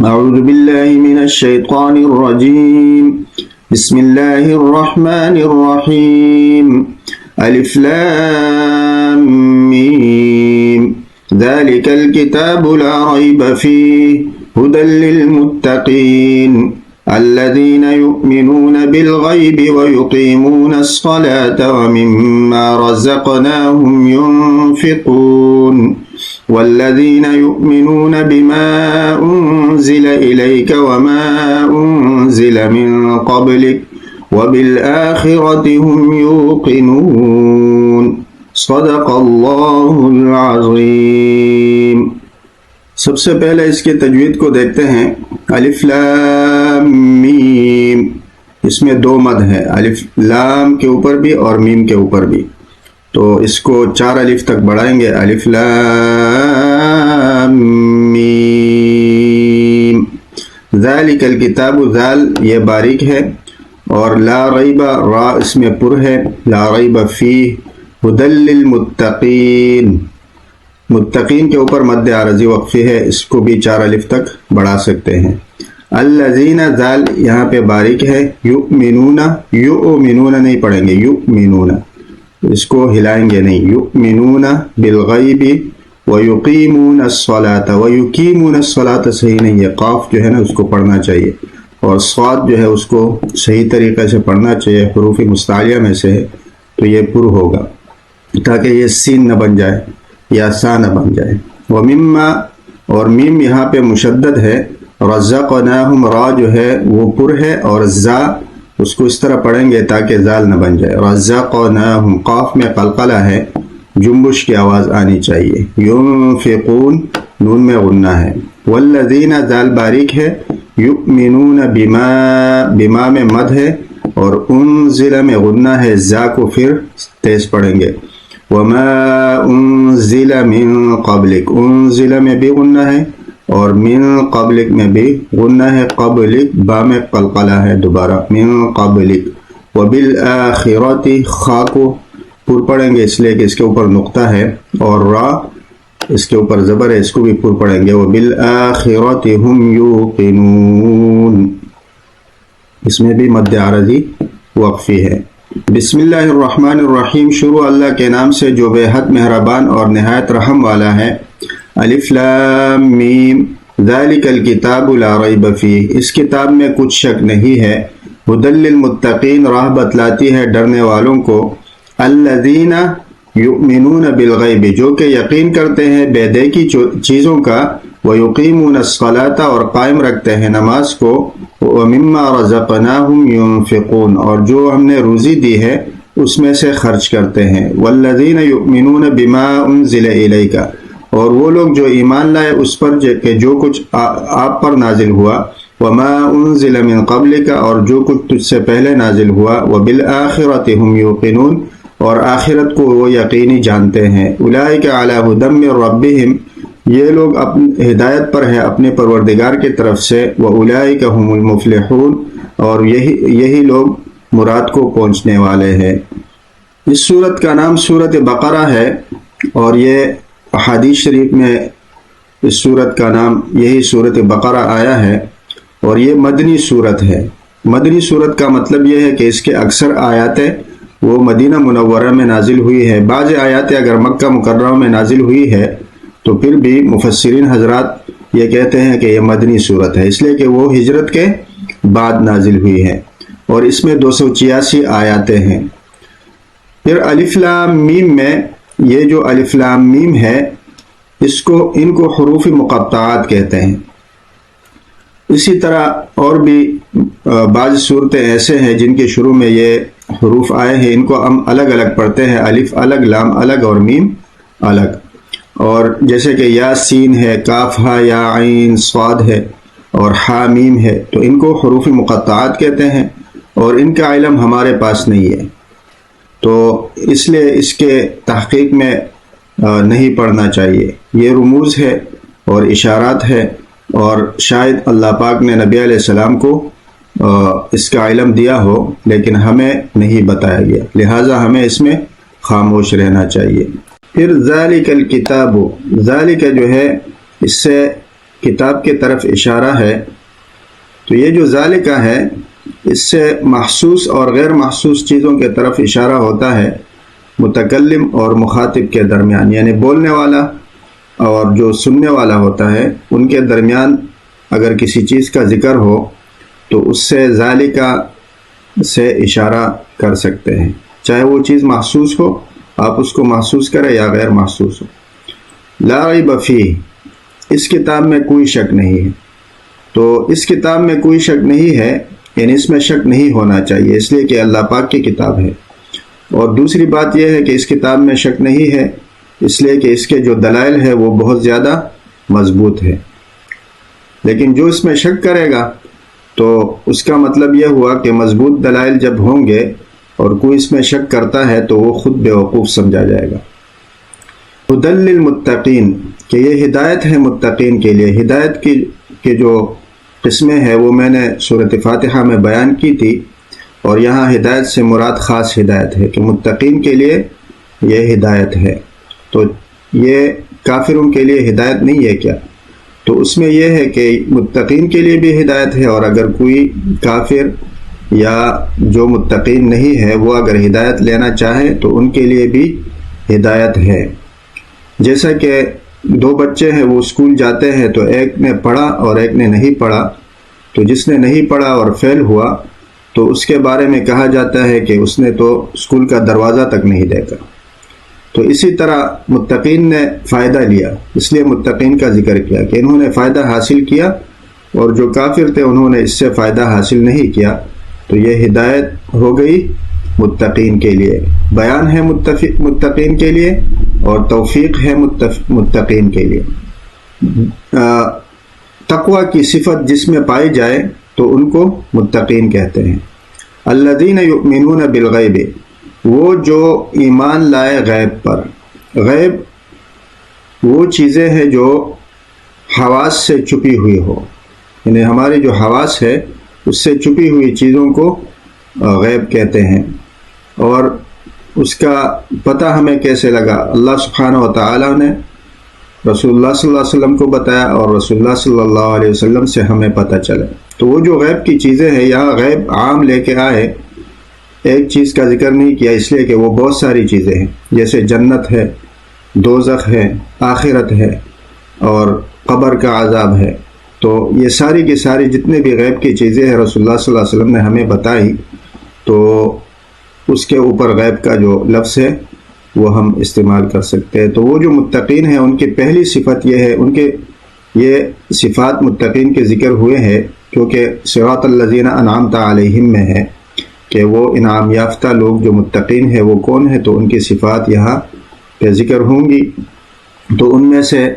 اعوذ باللہ من الشیطان الرجیم بسم اللہ الرحمن الرحیم الف لام میم ذالک الکتاب لا ریب فیہ ھدی للمتقین الذین یؤمنون بالغیب ویقیمون الصلاة ومما رزقناہم ینفقون والذین یؤمنون بما انزل الیک وما انزل من قبلک وبالآخرة هم یوقنون صدق اللہ العظیم۔ سب سے پہلے اس کے تجوید کو دیکھتے ہیں۔ الف لام میم، اس میں دو مد ہے، الف لام کے اوپر بھی اور میم کے اوپر بھی، تو اس کو 4 الف تک بڑھائیں گے۔ الف لام میم ذالک الکتاب، ذال یہ باریک ہے، اور لا ریب را اس میں پر ہے، لا ریب فیہ ھدی للمتقین، متقین کے اوپر مد عارضی وقفی ہے، اس کو بھی 4 الف تک بڑھا سکتے ہیں۔ الذین، ذال یہاں پہ باریک ہے، یؤمنون، یؤمنون نہیں پڑھیں گے، یؤمنون اس کو ہلائیں گے نہیں، یؤمنون بالغیب ویقیمون الصلاۃ، ویقیمون الصلاۃ صحیح نہیں ہے، قاف جو ہے نا اس کو پڑھنا چاہیے، اور صاد جو ہے اس کو صحیح طریقے سے پڑھنا چاہیے، حروف مستعلیہ میں سے ہے تو یہ پر ہوگا تاکہ یہ سین نہ بن جائے یا سا نہ بن جائے۔ ومما، اور میم یہاں پہ مشدد ہے، رزقناہم را جو ہے وہ پر ہے، اور زا اس کو اس طرح پڑھیں گے تاکہ زال نہ بن جائے۔ رزقناہم، قاف میں قلقلہ ہے، جنبش کی آواز آنی چاہیے۔ ینفقون، نون میں غنہ ہے۔ والذین، زال باریک ہے، یؤمنون بما، بما میں مد ہے، اور انزل میں غنہ ہے، زا کو پھر تیز پڑھیں گے۔ وما انزل من قبلک، انزل میں بھی غنہ ہے، اور من قبلک میں بھی غنہ ہے، قبلک با میں قلقلہ ہے دوبارہ، من قبلک۔ وبالآخرۃ، خا کو پر پڑھیں گے اس لیے کہ اس کے اوپر نقطہ ہے، اور را اس کے اوپر زبر ہے، اس کو بھی پر پڑھیں گے۔ وبالآخرۃ هم یوقنون، اس میں بھی مد عارضی وقفی ہے۔ بسم اللہ الرحمن الرحیم، شروع اللہ کے نام سے جو بے حد مہربان اور نہایت رحم والا ہے۔ الف لام میم ذالک الکتاب لا ریب فیہ، اس کتاب میں کچھ شک نہیں ہے، ھدی للمتقین، راہ بتلاتی ہے ڈرنے والوں کو، الذین یؤمنون بالغیب، جو کہ یقین کرتے ہیں بے دیکھی چیزوں کا، ویقیمون الصلاۃ، اور قائم رکھتے ہیں نماز کو، ومما رزقناہم ینفقون، اور جو ہم نے روزی دی ہے اس میں سے خرچ کرتے ہیں، والذین یؤمنون بما انزل الیک، اور وہ لوگ جو ایمان لائے اس پر کہ جو کچھ آپ پر نازل ہوا، وما انزل من قبلک، اور جو کچھ تجھ سے پہلے نازل ہوا، وبالآخرۃ هم یوقنون، اور آخرت کو وہ یقینی جانتے ہیں، اولئک علی ھدی من ربہم، یہ لوگ ہدایت پر ہے اپنے پروردگار کی طرف سے، واولئک هم المفلحون، اور یہی لوگ مراد کو پہنچنے والے ہیں۔ اس سورت کا نام سورت بقرہ ہے، اور یہ احادیث شریف میں اس سورت کا نام یہی سورت بقرہ آیا ہے، اور یہ مدنی سورت ہے۔ مدنی سورت کا مطلب یہ ہے کہ اس کے اکثر آیاتیں وہ مدینہ منورہ میں نازل ہوئی ہے، بعض آیاتیں اگر مکہ مکرمہ میں نازل ہوئی ہے تو پھر بھی مفسرین حضرات یہ کہتے ہیں کہ یہ مدنی سورت ہے، اس لیے کہ وہ ہجرت کے بعد نازل ہوئی ہے، اور اس میں 286 آیاتیں ہیں۔ پھر الف لام میم میں، یہ جو الف لام میم ہے ان کو حروف مقطعات کہتے ہیں۔ اسی طرح اور بھی بعض صورتیں ایسے ہیں جن کے شروع میں یہ حروف آئے ہیں، ان کو ہم الگ الگ پڑھتے ہیں، الف الگ، لام الگ، اور میم الگ، اور جیسے کہ یا سین ہے، کاف ہا یا عین صاد ہے، اور حا میم ہے، تو ان کو حروف مقطعات کہتے ہیں، اور ان کا علم ہمارے پاس نہیں ہے، تو اس لیے اس کے تحقیق میں نہیں پڑھنا چاہیے۔ یہ رموز ہے اور اشارات ہے، اور شاید اللہ پاک نے نبی علیہ السلام کو اس کا علم دیا ہو لیکن ہمیں نہیں بتایا گیا، لہٰذا ہمیں اس میں خاموش رہنا چاہیے۔ پھر ذالک الکتاب، ذالک جو ہے اس سے کتاب کی طرف اشارہ ہے، تو یہ جو ذالکہ ہے اس سے محسوس اور غیر محسوس چیزوں کی طرف اشارہ ہوتا ہے متکلم اور مخاطب کے درمیان، یعنی بولنے والا اور جو سننے والا ہوتا ہے ان کے درمیان اگر کسی چیز کا ذکر ہو تو اس سے ذالکہ سے اشارہ کر سکتے ہیں، چاہے وہ چیز محسوس ہو، آپ اس کو محسوس کریں یا غیر محسوس ہو۔ لا ریب فیہ، اس کتاب میں کوئی شک نہیں ہے، تو اس کتاب میں کوئی شک نہیں ہے یعنی اس میں شک نہیں ہونا چاہیے، اس لیے کہ اللہ پاک کی کتاب ہے۔ اور دوسری بات یہ ہے کہ اس کتاب میں شک نہیں ہے اس لیے کہ اس کے جو دلائل ہے وہ بہت زیادہ مضبوط ہے، لیکن جو اس میں شک کرے گا تو اس کا مطلب یہ ہوا کہ مضبوط دلائل جب ہوں گے اور کوئی اس میں شک کرتا ہے تو وہ خود بیوقوف سمجھا جائے گا۔ ہدی للمتقین، کہ یہ ہدایت ہے متقین کے لیے۔ ہدایت کی جو قسمیں ہیں وہ میں نے سورۃ فاتحہ میں بیان کی تھی، اور یہاں ہدایت سے مراد خاص ہدایت ہے کہ متقین کے لیے یہ ہدایت ہے، تو یہ کافروں کے لیے ہدایت نہیں ہے کیا؟ تو اس میں یہ ہے کہ متقین کے لیے بھی ہدایت ہے، اور اگر کوئی کافر یا جو متقین نہیں ہے وہ اگر ہدایت لینا چاہے تو ان کے لیے بھی ہدایت ہے۔ جیسا کہ دو بچے ہیں وہ اسکول جاتے ہیں تو ایک نے پڑھا اور ایک نے نہیں پڑھا، تو جس نے نہیں پڑھا اور فیل ہوا تو اس کے بارے میں کہا جاتا ہے کہ اس نے تو اسکول کا دروازہ تک نہیں دیکھا۔ تو اسی طرح متقین نے فائدہ لیا، اس لیے متقین کا ذکر کیا کہ انہوں نے فائدہ حاصل کیا، اور جو کافر تھے انہوں نے اس سے فائدہ حاصل نہیں کیا، تو یہ ہدایت ہو گئی متقین کے لیے، بیان ہے متقین کے لیے، اور توفیق ہے متقین کے لیے۔ تقوی کی صفت جس میں پائی جائے تو ان کو متقین کہتے ہیں۔ الذین یؤمنون بالغیب، وہ جو ایمان لائے غیب پر۔ غیب وہ چیزیں ہیں جو حواس سے چھپی ہوئی ہو، یعنی ہماری جو حواس ہے اس سے چھپی ہوئی چیزوں کو غیب کہتے ہیں۔ اور اس کا پتہ ہمیں کیسے لگا؟ اللہ سبحانہ و تعالیٰ نے رسول اللہ صلی اللہ علیہ وسلم کو بتایا، اور رسول اللہ صلی اللہ علیہ وسلم سے ہمیں پتہ چلا۔ تو وہ جو غیب کی چیزیں ہیں، یہاں غیب عام لے کے آئے، ایک چیز کا ذکر نہیں کیا اس لیے کہ وہ بہت ساری چیزیں ہیں، جیسے جنت ہے، دوزخ ہے، آخرت ہے، اور قبر کا عذاب ہے۔ تو یہ ساری کی ساری جتنے بھی غیب کی چیزیں ہیں رسول اللہ صلی اللہ علیہ وسلم نے ہمیں بتائی، تو اس کے اوپر غیب کا جو لفظ ہے وہ ہم استعمال کر سکتے ہیں۔ تو وہ جو متقین ہیں ان کی پہلی صفت یہ ہے، ان کے یہ صفات متقین کے ذکر ہوئے ہیں کیونکہ صراط الذین انعمت علیہم میں ہے کہ وہ انعام یافتہ لوگ جو متقین ہیں وہ کون ہیں، تو ان کی صفات یہاں پہ ذکر ہوں گی۔ تو ان میں سے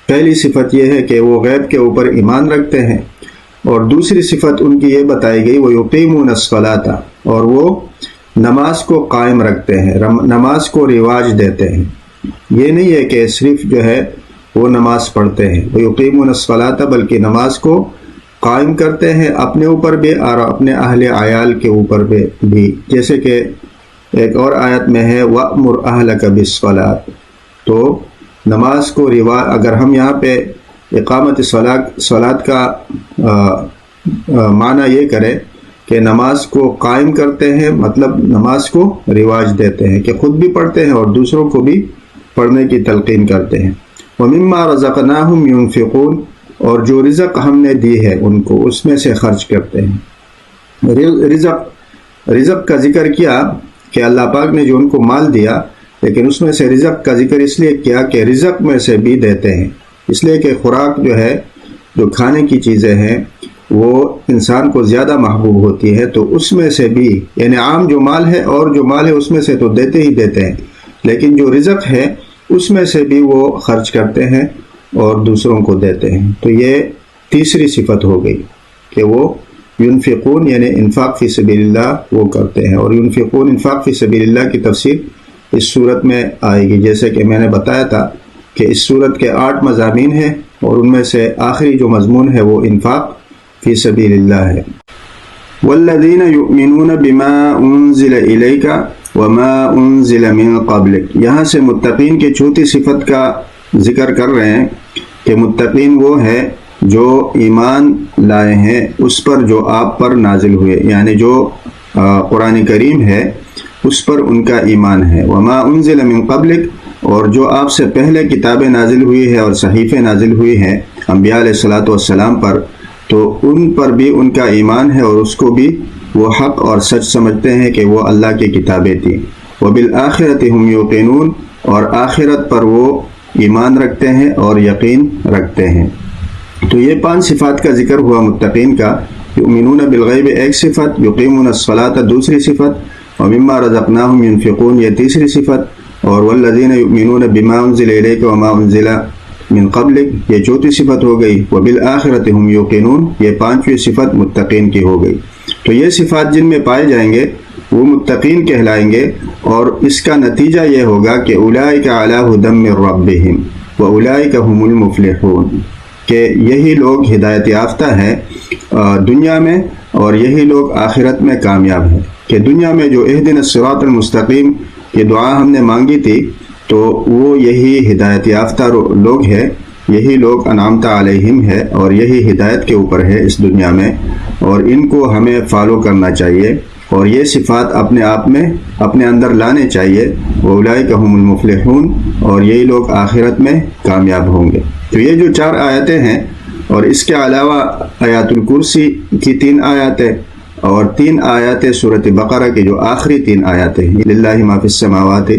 پہلی صفت یہ ہے کہ وہ غیب کے اوپر ایمان رکھتے ہیں، اور دوسری صفت ان کی یہ بتائی گئی وہ یقیمون الصلاۃ، اور وہ نماز کو قائم رکھتے ہیں، نماز کو رواج دیتے ہیں۔ یہ نہیں ہے کہ صرف جو ہے وہ نماز پڑھتے ہیں، وہ یقیمون الصلاۃ، بلکہ نماز کو قائم کرتے ہیں اپنے اوپر بھی اور اپنے اہل عیال کے اوپر بھی، جیسے کہ ایک اور آیت میں ہے وَأْمُرْ أَهْلَكَ بِالصَّلَاةِ۔ تو نماز کو رواج، اگر ہم یہاں پہ اقامت صلاۃ کا معنی یہ کریں کہ نماز کو قائم کرتے ہیں، مطلب نماز کو رواج دیتے ہیں کہ خود بھی پڑھتے ہیں اور دوسروں کو بھی پڑھنے کی تلقین کرتے ہیں۔ وَمِمَّا رَزَقْنَاهُمْ يُنْفِقُونَ، اور جو رزق ہم نے دی ہے ان کو اس میں سے خرچ کرتے ہیں۔ رزق کا ذکر کیا کہ اللہ پاک نے جو ان کو مال دیا، لیکن اس میں سے رزق کا ذکر اس لیے کیا کہ رزق میں سے بھی دیتے ہیں، اس لیے کہ خوراک جو ہے، جو کھانے کی چیزیں ہیں وہ انسان کو زیادہ محبوب ہوتی ہے، تو اس میں سے بھی، یعنی عام جو مال ہے اور جو مال ہے اس میں سے تو دیتے ہی دیتے ہیں، لیکن جو رزق ہے اس میں سے بھی وہ خرچ کرتے ہیں اور دوسروں کو دیتے ہیں۔ تو یہ تیسری صفت ہو گئی کہ وہ ينفقون، یعنی انفاق فی سبیل اللہ وہ کرتے ہیں، اور ينفقون انفاق فی سبیل اللہ کی تفسیر اس صورت میں آئے گی، جیسے کہ میں نے بتایا تھا کہ اس صورت کے 8 مضامین ہیں، اور ان میں سے آخری جو مضمون ہے وہ انفاق فی سبیل اللہ ہے۔ والذین یؤمنون بما انزل الیک وما انزل من قبلک، یہاں سے متقین کی چوتھی صفت کا ذکر کر رہے ہیں کہ متقین وہ ہے جو ایمان لائے ہیں اس پر جو آپ پر نازل ہوئے، یعنی جو قرآن کریم ہے اس پر ان کا ایمان ہے۔ وما انزل من قبلک، اور جو آپ سے پہلے کتابیں نازل ہوئی ہے اور صحیفے نازل ہوئی ہیں انبیاء علیہ الصلوۃ والسلام پر، تو ان پر بھی ان کا ایمان ہے اور اس کو بھی وہ حق اور سچ سمجھتے ہیں کہ وہ اللہ کی کتابیں تھیں۔ وبالآخرۃ ہم یوقنون، اور آخرت پر وہ ایمان رکھتے ہیں اور یقین رکھتے ہیں۔ تو یہ 5 صفات کا ذکر ہوا متقین کا۔ یؤمنون بالغیب ایک صفت، یقیمون الصلاۃ دوسری صفت، ومما رزقناہم ينفقون یہ تیسری صفت، اور والذین یؤمنون بما انزل الیک وما انزل من قبلک یہ چوتھی صفت ہو گئی۔ وبالآخرۃ ہم یوقنون یہ 5ویں صفت متقین کی ہو گئی۔ تو یہ صفات جن میں پائے جائیں گے وہ متقین کہلائیں گے، اور اس کا نتیجہ یہ ہوگا کہ اولئک علی ھدی من ربہم واولئک هم المفلحون، کہ یہی لوگ ہدایت یافتہ ہیں دنیا میں، اور یہی لوگ آخرت میں کامیاب ہیں۔ کہ دنیا میں جو اہدنا الصراط المستقیم کی دعا ہم نے مانگی تھی، تو وہ یہی ہدایت یافتہ لوگ ہیں، یہی لوگ انعمت علیہم ہے، اور یہی ہدایت کے اوپر ہے اس دنیا میں، اور ان کو ہمیں فالو کرنا چاہیے اور یہ صفات اپنے آپ میں اپنے اندر لانے چاہیے۔ وَأُولَئِكَ هُمُ الْمُفْلِحُونَ، اور یہی لوگ آخرت میں کامیاب ہوں گے۔ تو یہ جو 4 آیتیں ہیں، اور اس کے علاوہ آیات الکرسی کی 3 آیاتیں اور 3 آیاتیں سورۃ بقرہ کی جو آخری 3 آیاتیں ہیں، للہ ما فی السماوات،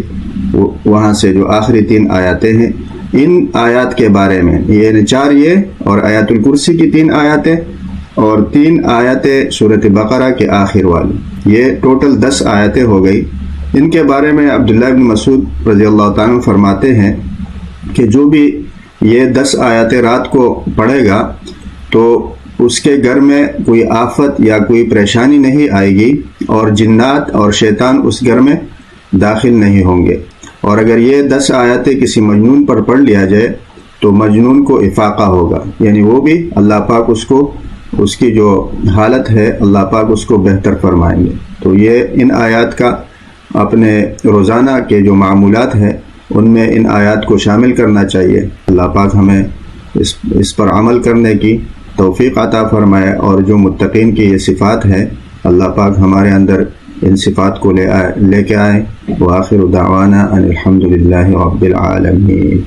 وہاں سے جو آخری 3 آیاتیں ہیں، ان آیات کے بارے میں یہ 4 یہ اور آیات الکرسی کی 3 آیاتیں اور 3 آیاتیں سورۃ بقرہ کے آخر والی، یہ ٹوٹل 10 آیتیں ہو گئی۔ ان کے بارے میں عبداللہ بن مسعود رضی اللہ تعالیٰ عنہ فرماتے ہیں کہ جو بھی یہ 10 آیتیں رات کو پڑھے گا تو اس کے گھر میں کوئی آفت یا کوئی پریشانی نہیں آئے گی، اور جنات اور شیطان اس گھر میں داخل نہیں ہوں گے۔ اور اگر یہ 10 آیتیں کسی مجنون پر پڑھ لیا جائے تو مجنون کو افاقہ ہوگا، یعنی وہ بھی اللہ پاک اس کی جو حالت ہے اللہ پاک اس کو بہتر فرمائیں گے۔ تو یہ ان آیات کا اپنے روزانہ کے جو معمولات ہیں ان میں ان آیات کو شامل کرنا چاہیے۔ اللہ پاک ہمیں اس پر عمل کرنے کی توفیق عطا فرمائے، اور جو متقین کی یہ صفات ہے اللہ پاک ہمارے اندر ان صفات کو لے کے آئے۔ وآخر دعوانا ان الحمد للہ رب العالمین۔